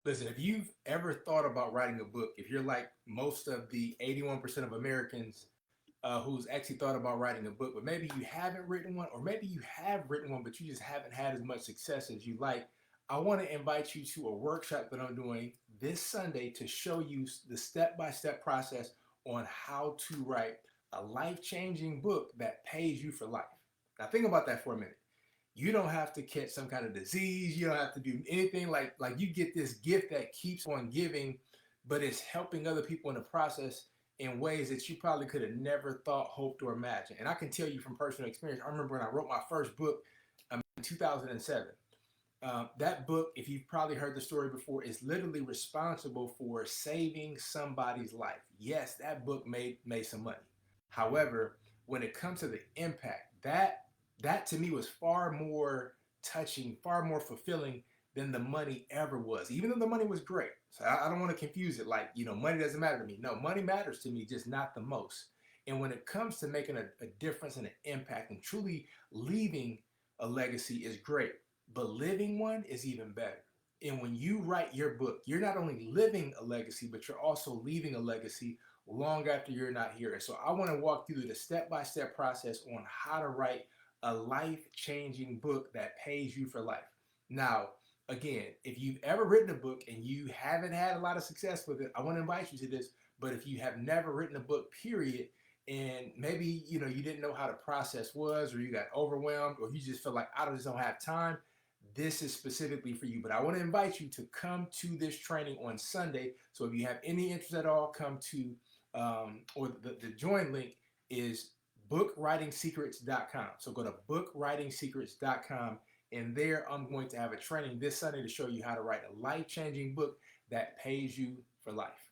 Listen, if you've ever thought about writing a book, if you're like most of the 81% of Americans who's actually thought about writing a book, but maybe you haven't written one, or maybe you have written one, but you just haven't had as much success as you like, I want to invite you to a workshop that I'm doing this Sunday to show you the step by step process on how to write a life changing book that pays you for life. Now, think about that for a minute. You don't have to catch some kind of disease. You don't have to do anything like you get this gift that keeps on giving, but it's helping other people in the process in ways that you probably could have never thought, hoped, or imagined. And I can tell you from personal experience, I remember when I wrote my first book in 2007. That book, if you've probably heard the story before, is literally responsible for saving somebody's life. Yes, that book made some money. However, when it comes to the impact, that to me was far more touching, far more fulfilling than the money ever was. Even though the money was great, so I don't want to confuse it. Like money doesn't matter to me. No, money matters to me, just not the most. And when it comes to making a difference and an impact and truly leaving a legacy is great, but living one is even better. And when you write your book, you're not only living a legacy, but you're also leaving a legacy long after you're not here. And so I want to walk through the step by step process on how to write a life changing book that pays you for life. Now, again, if you've ever written a book and you haven't had a lot of success with it, I want to invite you to this. But if you have never written a book, period, and maybe you didn't know how the process was, or you got overwhelmed, or you just feel like I just don't have time, this is specifically for you. But I want to invite you to come to this training on Sunday. So if you have any interest at all, come to or the join link is bookwritingsecrets.com. So go to bookwritingsecrets.com, and there I'm going to have a training this Sunday to show you how to write a life-changing book that pays you for life.